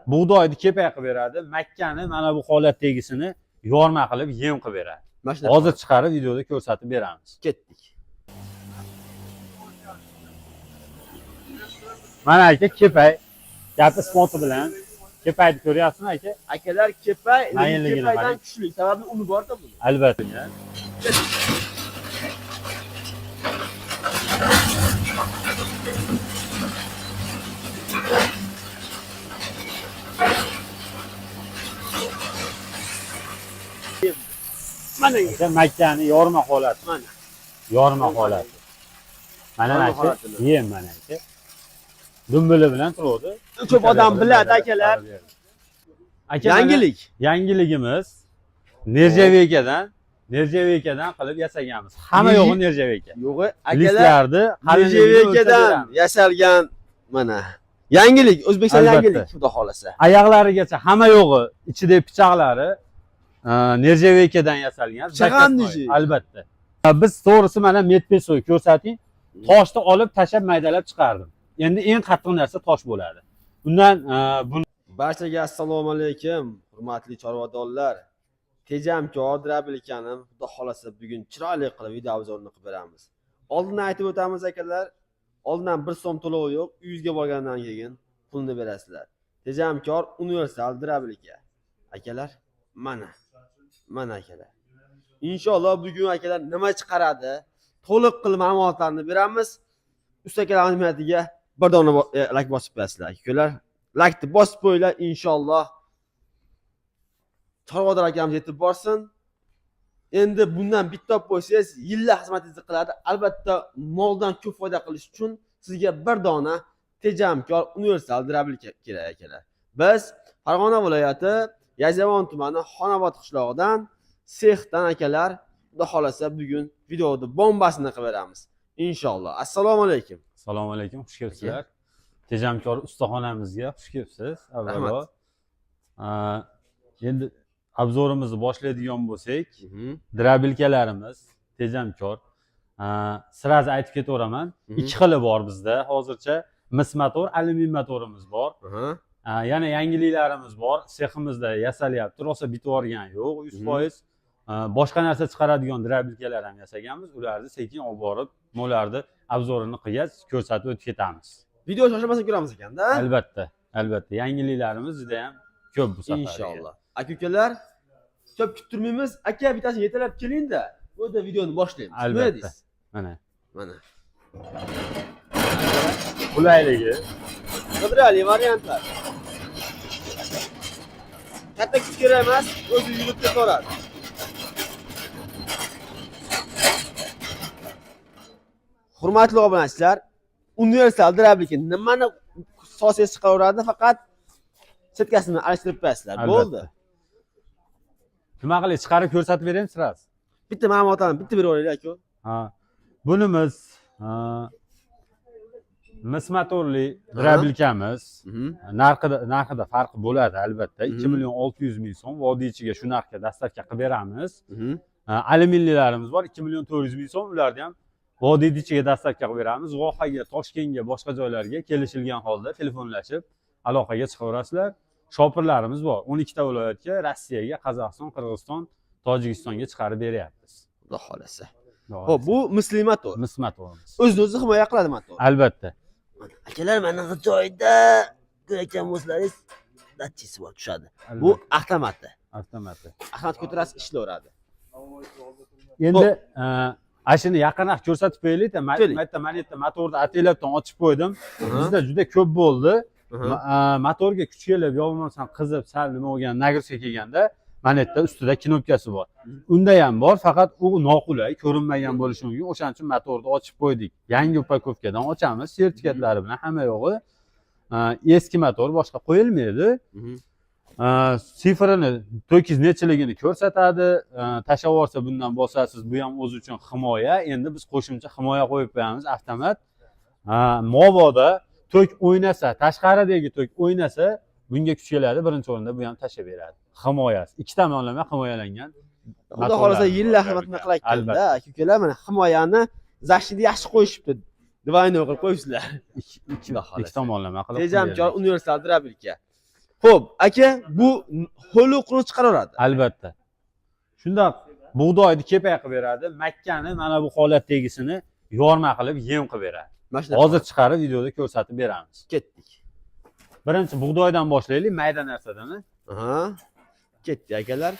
Buğdoyni kepay qilib beradi. Makkani mana bu holatdagisini yorma qilib yem qilib beradi. Hozir chiqarib videoda ko'rsatib beramiz. Ketdik. Mana aka kepay gap isboti bilan kepayni ko'ryapsizmi aka? Akalar kepay, Mayinligini kepaydan qarang. kuchli. Sababi uni bor-da buni. Albatta. Mana Makkani yorma holati. mana. Yorma holati. Mana aka yem mana aka. Dumbili bilan turadi. Ko'p odam biladi akalar. Aka Yangilik. Yangiligimiz Nerjavekadan qilib yasaganmiz. Hamma yo'g'i Nerjaveka. Yo'g'i akalar Listlarni Nerjavekadan yasalgan mana. Yangilik, O'zbekiston Albatta. yangilik, xudo xolasa. Oyoqlarigacha hamma yo'g'i, ichidagi pichoqlari Nerjavekadan yasalgan. Pichog'am nechi? Albatta. Biz to'g'risi mana medpesoy ko'rsating, toshni olib tashab maydalab chiqardim. Endi eng qattiq narsa tosh bo'ladi. Bundan Barchaga assalomu alaykum, hurmatli chorvadorlar. Tejamkor Drabilkanim, xudo xolasa bugun chiroyli qilib video obzorini qilib beramiz. Oldin aytib o'tamiz akalar, oldindan 1 so'm to'lovi yo'q, uyingizga borgandan keyin pulni berasizlar. Tejamkor universal Drabilka. Akalar, mana akalar. Inshaalloh bugun akalar nima chiqaradi, to'liq qilib ma'lumotlarni beramiz. Ustakalar nimatiga bir dona like bosib qo'yasizlar akalar. Like'ni bosib qo'yinglar inshaalloh. Chorvador akamiz yetib borsin. Endi bundan bitta olib qo'ysangiz, yillar xizmatingizni qiladi. Albatta, moldan ko'p foyda qilish uchun sizga bir dona Tejamkor universal Drabilka kerak akalar. Biz Farg'ona viloyati Yazavon tumani Xonobod qishlog'idan sexdan akalar, xudo xolasa bugun videoda bombasini qilib beramiz. Inshaalloh. Assalomu alaykum. Assalomu alaykum, xush kelibsizlar. Tejamkor ustaxonamizga xush kelibsiz. Avvalo, endi obzorimizni boshlaydigan bo'lsak, drabilkalarimiz Tejamkor. Sirazi aytib ketaveraman. Ikki xili bor bizda. Hozircha mis motor, alyumin motorimiz bor. Yana yangiliklarimiz bor. Seximizda yasalyapti. Rosa bitib olgan yo'q, 100%. Boshqa narsa chiqaradigan drabilkalar ham yasaganmiz. Ularni sekin olib borib, mo'larni obzorini qilgach, ko'rsatib o'tib ketamiz. Video shoshilmasdan ko'ramiz ekanda. Albatta. Yangiliklarimiz juda ham ko'p bu safar. Inshaalloh. Aka-ukalar, ko'p kuttirmaymiz. Aka bittasi yetalab keling-da, bu yerda videoni boshlaymiz. Albatta. Mana. Qulayligi. Qidirali variantlar. Katta kuch kerak emas, o'zi yurib ketaveradi. Hurmatli obunachilar, universal drabilka nimani sosiz chiqaveradi, faqat setkasini alishtirib qo'yasizlar. Bo'ldi. Nima qilib chiqarib ko'rsatib beraymi siz? Bitta ma'lumotlarni bitta berib olaylik aka. Bunimiz mis motorli drabilkamiz. Narxida farqi bo'ladi albatta. 2 million 600 ming so'm vodiychiga shu narxga dastavka qilib beramiz. Alyuminlilarimiz bor 2 million 400 ming so'm, ularni ham vodiychiga dastavka qilib beramiz. Vohaga, Toshkentga, boshqa joylarga kelishilgan holda telefonlashib aloqaga chiqaverasizlar. Shopirlarimiz bor. 12 ta viloyatga, Rossiyaga, Qozog'iston, Qirg'iziston, Tojikistonga chiqarib beryapmiz. Xudo xolasa. Xo'p, bu misli motor. Mis motorimiz. O'zini himoya qiladi motor. Albatta. Akalar, mana bu joyda ko'rayotgan bo'lsangiz, datchisi bor tushadi. Bu avtomati. Avtomat ko'tarasiz, ishlayveradi. Endi ashini yaqinroq ko'rsatib qo'yaylik-da. Mana yerda motorni ataylabdan ochib qo'ydim. Bizda juda ko'p bo'ldi. Motorga kuch kelib, yo bo'lmasam qizib, sal nima bo'lgan, nagirga kelganda, mana yerda ustida knopkasi bor. Unda ham bor, faqat u noqulay, ko'rinmagan bo'lishi mumkin. O'shaning uchun motorni ochib qo'ydik. Yangi upakovkadan ochamiz, sertifikatlari bilan hamma yo'g'i. Eski motor boshqa qo'yilmaydi. Sifrini, to'kiz nechiligini ko'rsatadi. Tashlab yuborsa bundan bosasiz, bu ham o'zi uchun himoya. Endi biz qo'shimcha himoya qo'yib qo'yamiz, avtomat. Mobodo tok o'ynasa, tashqaridagi tok o'ynasa, bunga kuch keladi. Birinchi o'rinda bu ham tashlab beradi. Himoyasi. Ikki tomonlama himoyalangan. Xudo xolasa yillar xizmatini qilayotganda, aka-ukalar mana himoyani zashida yaxshi qo'yishibdi. Divayni qilib qo'yibsizlar. ikki tomonlama qilib. Tejamkor universal drabilka. Xo'p, aka, bu ho'lu quruq chiqaraveradi. Albatta. Shundoq bug'doyni kepay qilib beradi, makkani mana bu holatdagisini yorma qilib yem qilib beradi. Hozir chiqarib videoda ko'rsatib beramiz. Ketdik. Birinchi bug'doydan boshlaylik, mayda narsadan. Aha. Ketdi akalar.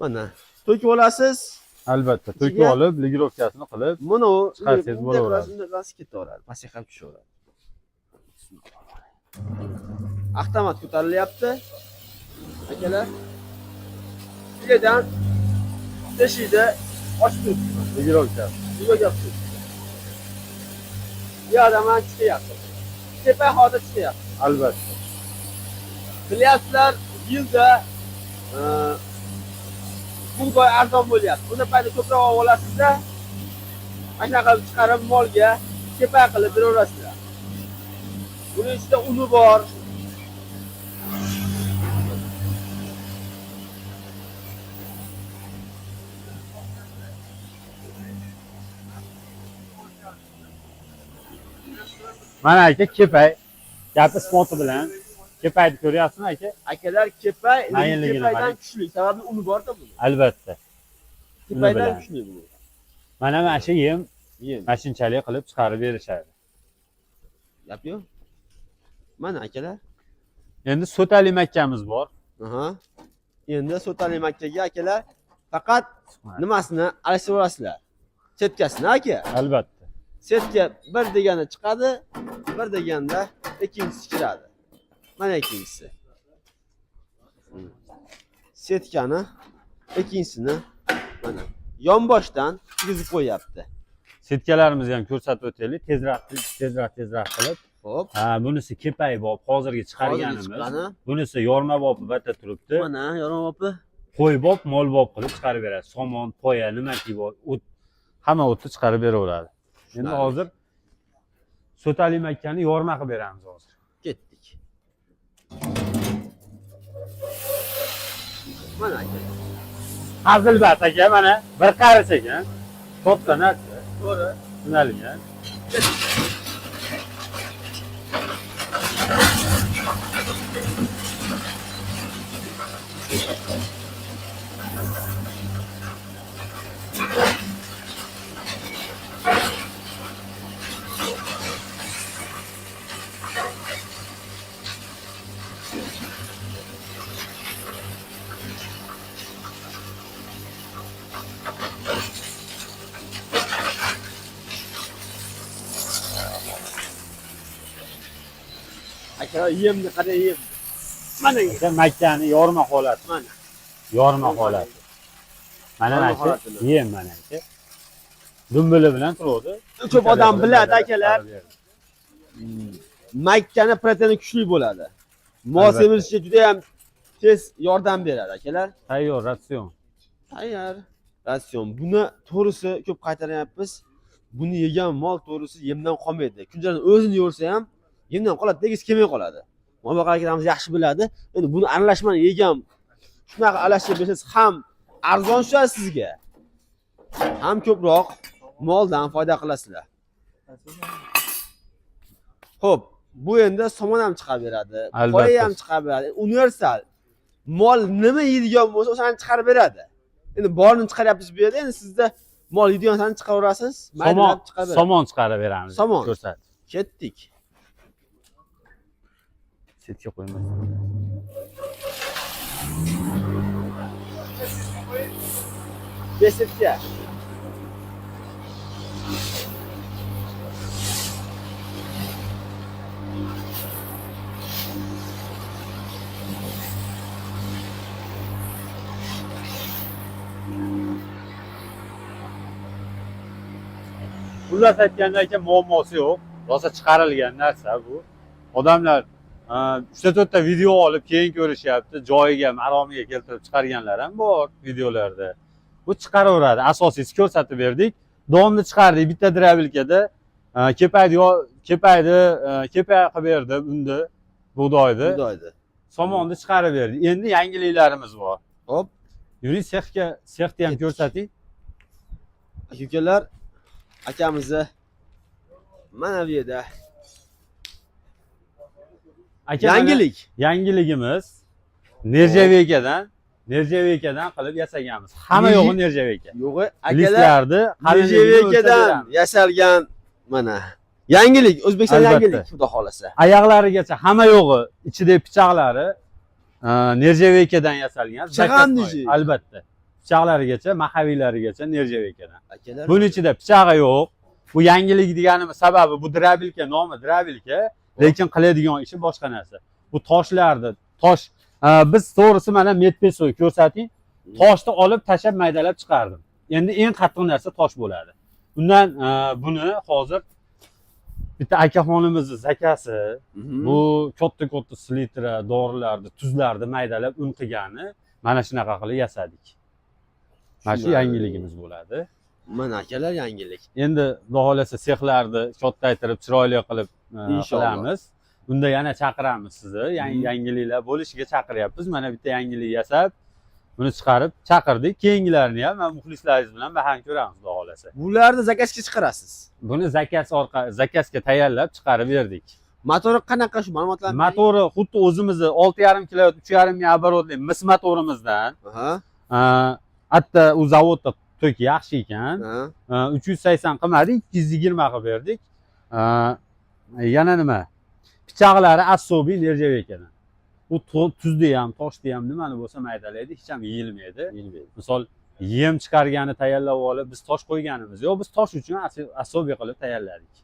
Mana to'kib olasiz. Albatta, to'kib olib, ligirovkasini qilib, Buni chiqarsangiz bo'laveradi. Rasi ketaveradi. Pastga ham tushaveradi. Avtomat ko'tarilyapti. Akalar. Ichidan teshikni ochib turibdi. Ligirovkasi. Ligirovkasi. Yo'da men chiqyapti. Tepa hozir chiqyapti. Albatta. Bilyapsizlar, yilda bug'doy arzon bo'lyapti. Buni payda ko'proq olib olasizda, mana shunaqa qilib chiqarib molga kepa qilib beraverasizlar. Buning ichida uni bor. Mana aka kepay. Gapi isboti bilan kepayni ko'ryapsizmi aka? Akalar kepay, Mayinligini kepaydan qarang. kuchli. Sababi uni bor-da buni. Albatta. Kepaydan bilan. kuchli bu. Mana shu yem Yem. mashinchalik qilib chiqarib berishadi. Gap yo'q. Mana akalar. Endi so'tali makkamiz bor. Aha. Endi so'tali makkaga akalar faqat nimasini alishtirasizlar. Setkasini aka. Albatta. Setka bir deganda chiqadi, bir deganda ikkinchisi kiradi. Mana ikkinchisi. Setkani ikkinchisini mana yonboshdan kirgizib qo'yapti. Setkalarimizni ham ko'rsatib o'taylik. Tezroq qilib. Xo'p. Ha, bunisi kepay bo'lib, hozirgi chiqarganimiz. Bunisi yorma bo'lib bitta turibdi. Mana yorma bo'lib. Qo'y bo'lib, mol bo'lib qilib chiqarib beradi. Somon, poya, nimaki bor, o't, hamma o'tni chiqarib beraveradi. Endi hozir so'tali makkani yorma qilib beramiz hozir. Ketdik. Mana aka. Hazilbat aka, mana bir qarich ekan. To'pdan narsa. To'g'ri. Tunalingan. Aka yemni qarang yem. Mana Aka makkani yorma holati. mana. Yorma holati. Mana shu yem mana aka. Dumbili bilan turadi. Ko'p odam biladi akalar. Makkani proteini kuchli bo'ladi. Mol semirishga juda ham tez yordam beradi akalar. Tayyor ratsion. Tayyor ratsion. Buni to'g'risi ko'p qaytaryapmiz. Buni yegan mol to'g'risi yemdan qolmaydi. Kunjadan o'zini yo'rsa ham yemdan qoladi, tegiz kelmay qoladi. Mol boqarlarimiz yaxshi biladi. Endi buni aralashmani yegan shunaqa aralashtirib bersangiz ham arzon tushadi sizga. Ham ko'proq moldan foyda qilasizlar. Xo'p, bu endi somon ham chiqarib beradi, poya ham chiqarib beradi. Universal. Mol nima yeydigan bo'lsa, o'shani chiqarib beradi. Endi borini chiqaryapsiz bu yerda, endi sizda mol yeydigan narsani chiqaraverasiz, maydalab chiqarib beradi. Somon chiqarib beramiz. Somon. Ko'rsat. Ketdik. Setga qo'ymas. Besetga. Xullas aytganda aka muammosi yo'q. Rosa chiqarilgan narsa bu. Odamlar 3-4 ta video olib keyin ko'rishyapti. Joyiga, maromiga keltirib chiqarganlar ham bor videolarda. Bu chiqaraveradi. Asosiysi ko'rsatib berdik. Donni chiqardik bitta drabilkada. Kepayni kepay qilib berdi bunda bug'doyni. Somonni chiqarib berdi. Endi yangiliklarimiz bor. Hop, Yuring sexni ham ko'rsating. akalar akamizni Mana bu yerda Aka, yangilik. Yangiligimiz Nerjavekadan qilib yasaganmiz. Hamma yo'g'i Nerjaveka. Yo'g'i akalar Listlarni Nerjavekadan yasalgan mana. Yangilik, O'zbekiston Albatta. yangilik, xudo xolasa. Oyoqlarigacha hamma yo'g'i, ichidagi pichoqlari Nerjavekadan yasalgan. Pichog'am nechi? Albatta. Pichoqlarigacha, mahaviylarigacha Nerjavekadan. Akalar Buning ichida pichog'i yo'q. Bu yangilik deganimiz sababi bu drabilka, nomi drabilka, lekin qiladigan ishi boshqa narsa. Bu toshlarni, biz to'g'risi mana medpesoy ko'rsating, toshni olib tashlab maydalab chiqardim. Endi eng qattiq narsa tosh bo'ladi. Undan buni hozir bitta akaxonimizni zakasi, bu katta slitra, dorilarni, tuzlarni maydalab un qilgani, mana shunaqa qilib yasadik. Mana shu yangiligimiz bo'ladi. Mana akalar yangilik. Endi xudo xolasa sexlarni kattaytirib, chiroyli qilib Inshaalloh. qilamiz. Unda yana chaqiramiz sizni. Yangiliklar bo'lishiga chaqiryapmiz. Mana bitta yangilik yasab, buni chiqarib chaqirdik. Keyingilarini ham men muxlislaringiz bilan baham ko'ramiz, xudo xolasa. Bularni zakazga chiqarasiz. Buni zakasga tayyorlab chiqarib berdik. Motori qanaqa shu ma'lumotlarni? Motori xuddi o'zimizni 6,5 kW, 3,5 ming оборотli mis motorimizdan. Hatto u zavodda tok yaxshi ekan. 380 qilmadi, 220 qilib berdik. Yana nima? Pichoqlari assobiy Nerjavekadan. U tuzni ham, toshni ham nimani bo'lsa maydalaydi, hech ham yeyilmaydi. Misol yem chiqargani tayyorlab olib, biz tosh qo'yganimiz yo'q, biz tosh uchun assobiy qilib tayyorladik.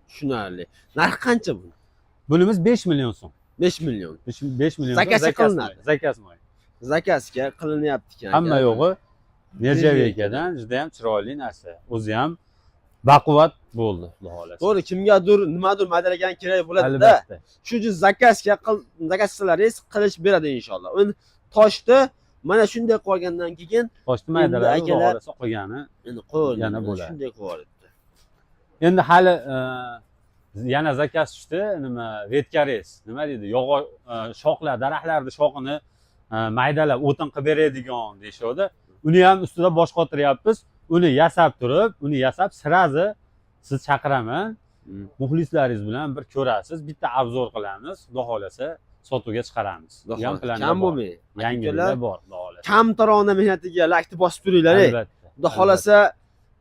Tushunarli. Narxi qancha bu? Bunimiz 5 million so'm. 5 million. 5 million. Zakasi qilinadi. Zakasmoy. Zakasga qilinyapti ekan. Hamma yo'g'i Nerjavekadan juda ham chiroyli narsa. O'zi ham baquvvat bo'ldi, xudo xolasa. To'g'ri, kimgadir nimadir maydalagan kerak bo'ladi-da. Albatta. Shu uchun zakasga zakaschilaringiz qilish beradi inshaalloh. Endi toshni mana shunday qolgandan keyin Toshni maydalab, xudo akalar xolasa qolgani endi qo'l yana bo'ladi. shunday qo'yibdi. Endi hali yana zakas tushdi, nima vetkares, nima deydi, yog'och shoxlar, daraxtlarning shoxini maydalab o'tin qilib beradigan deyshodi. Uni ham ustida bosh qotiryapmiz. Uni yasab turib, sirazi siz chaqiraman. Muxlislaringiz bilan bir ko'rasiz, bitta obzor qilamiz, xudo xolasa sotuvga chiqaramiz. Kam bo'lmay. Yangiliklar bor, xudo xolasa. Kamtarona mehnatiga lakni bosib turinglar. Albatta. Xudo xolasa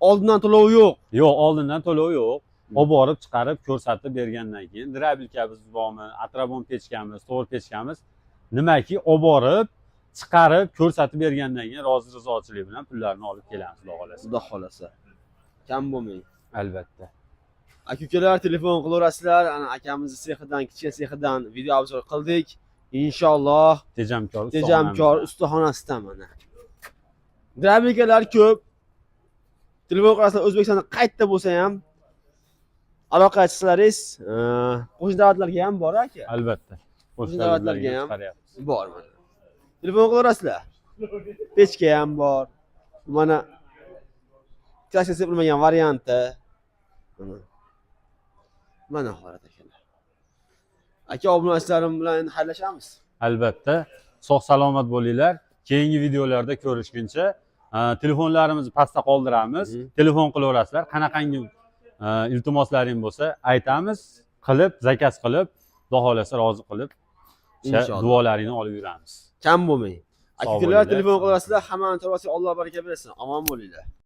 oldindan to'lov yo'q. Yo'q, oldindan to'lov yo'q. Olib borib chiqarib ko'rsatib bergandan keyin drabilkamiz bormi, atrabon pechkamiz, to'g'ri pechkamiz nimaki olib borib chiqarib ko'rsatib bergandan keyin rozi rizochilik bilan pullarni olib kelamiz, xudo xolasa. Xudo xolasa. Kam bo'lmay. Albatta. Aka-ukalar telefon qilaverasizlar. Ana akamizni sexidan, kichkina sexidan video obzor qildik. Inshaalloh tejamkor ustaxonasidan mana. Drabilkalar ko'p. Telefon qilasizlar, O'zbekistonda qayerda bo'lsa ham aloqa qilsalaringiz, qo'shni davlatlarga ham bor aka. Albatta. Qo'shni davlatlarga ham chiqaryapmiz. bor mana. Telefon qilaverasizlar. Pechka ham bor. Mana klassik sepilmagan varianti. Mana holat akalar. Aka, obunachilarim bilan endi xayrlashamiz. Albatta. Sog' salomat bo'linglar. Keyingi videolarda ko'rishguncha telefonlarimizni pastda qoldiramiz. Telefon qilaverasizlar. Qanaqangi iltimoslaring bo'lsa aytamiz, qilib, zakaz qilib, xudo xolasa rozi qilib, duolaringni olib yuramiz. Kam bo'lmang. Aka-ukalar telefon qilasizlar, hammani tavsiya Alloh baraka bersin. Omon bo'linglar.